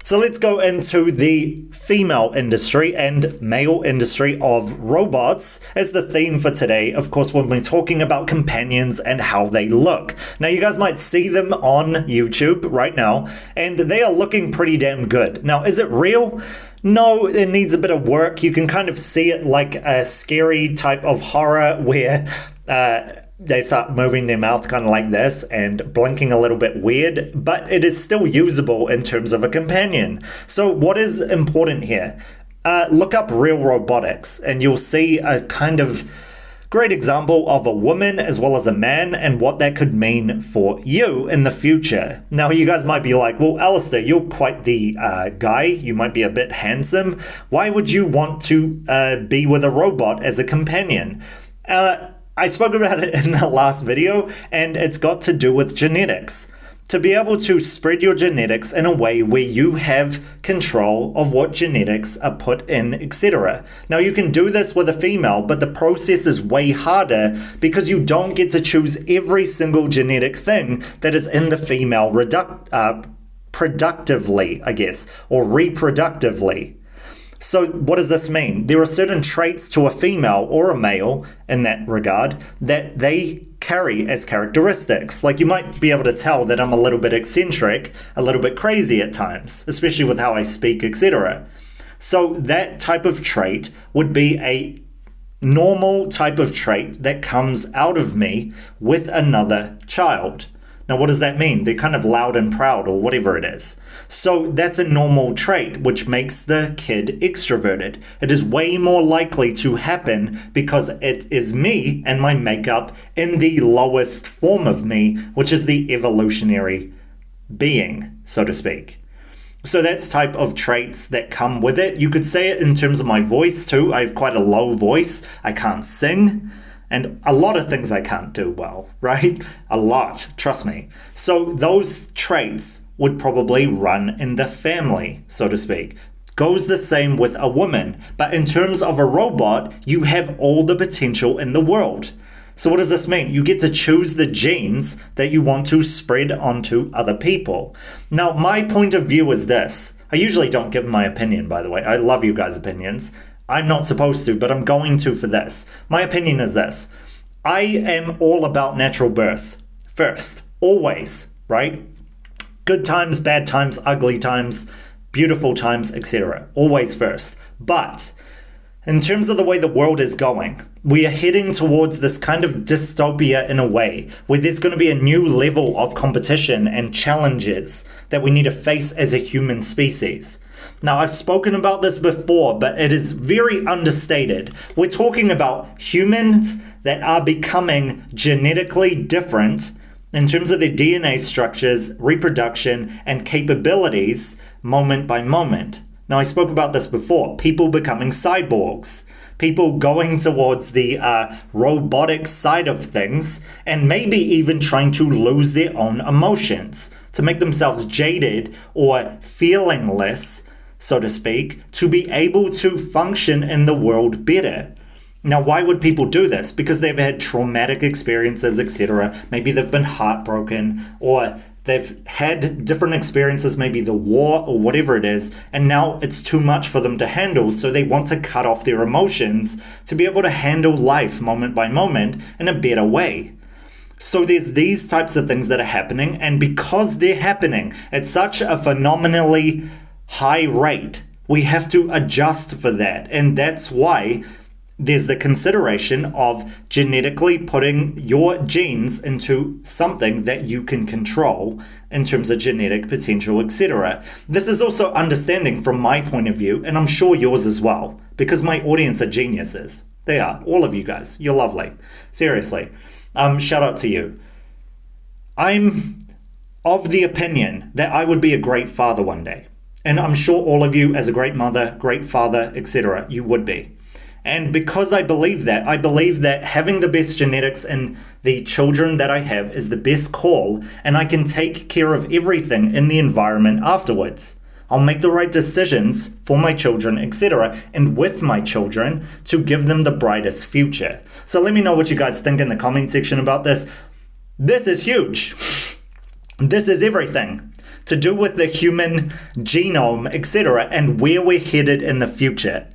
So let's go into the female industry and male industry of robots as the theme for today. Of course, when we're talking about companions and how they look. Now, you guys might see them on YouTube right now, and they are looking pretty damn good. Now, is it real? No, it needs a bit of work. You can kind of see it like a scary type of horror where they start moving their mouth kind of like this and blinking a little bit weird, but it is still usable in terms of a companion. So what is important here? Look up Real Robotics and you'll see a kind of great example of a woman as well as a man and what that could mean for you in the future. Now, you guys might be like, well, Alistair, you're quite the guy. You might be a bit handsome. Why would you want to be with a robot as a companion? I spoke about it in the last video, and it's got to do with genetics. To be able to spread your genetics in a way where you have control of what genetics are put in, etc. Now, you can do this with a female, but the process is way harder because you don't get to choose every single genetic thing that is in the female productively, I guess, or reproductively. So what does this mean? There are certain traits to a female or a male in that regard that they carry as characteristics. Like, you might be able to tell that I'm a little bit eccentric, a little bit crazy at times, especially with how I speak, etc. So that type of trait would be a normal type of trait that comes out of me with another child. Now, what does that mean? They're kind of loud and proud or whatever it is. So that's a normal trait, which makes the kid extroverted. It is way more likely to happen because it is me and my makeup in the lowest form of me, which is the evolutionary being, so to speak. So that's type of traits that come with it. You could say it in terms of my voice too. I have quite a low voice. I can't sing. And a lot of things I can't do well, right? A lot, trust me. So those traits would probably run in the family, so to speak. Goes the same with a woman. But in terms of a robot, you have all the potential in the world. So what does this mean? You get to choose the genes that you want to spread onto other people. Now, my point of view is this. I usually don't give my opinion, by the way. I love you guys' opinions. I'm not supposed to, but I'm going to for this. My opinion is this. I am all about natural birth first, always, right? Good times, bad times, ugly times, beautiful times, etc. Always first. But in terms of the way the world is going, we are heading towards this kind of dystopia in a way where there's going to be a new level of competition and challenges that we need to face as a human species. Now, I've spoken about this before, but it is very understated. We're talking about humans that are becoming genetically different in terms of their DNA structures, reproduction, and capabilities moment by moment. Now, I spoke about this before. People becoming cyborgs. People going towards the robotic side of things and maybe even trying to lose their own emotions to make themselves jaded or feeling less, so to speak, to be able to function in the world better. Now, why would people do this? Because they've had traumatic experiences, etc. Maybe they've been heartbroken, or they've had different experiences, maybe the war or whatever it is, and now it's too much for them to handle, so they want to cut off their emotions to be able to handle life moment by moment in a better way. So there's these types of things that are happening, and because they're happening at such a phenomenally high rate, we have to adjust for that. And that's why there's the consideration of genetically putting your genes into something that you can control in terms of genetic potential, etc. This is also understanding from my point of view, and I'm sure yours as well, because my audience are geniuses. They are. All of you guys. You're lovely. Seriously. Shout out to you. I'm of the opinion that I would be a great father one day. And I'm sure all of you, as a great mother, great father, etc., you would be. And because I believe that having the best genetics in the children that I have is the best call, and I can take care of everything in the environment afterwards. I'll make the right decisions for my children, etc., and with my children to give them the brightest future. So let me know what you guys think in the comment section about this. This is huge. This is everything. to do with the human genome, etc., and where we're headed in the future.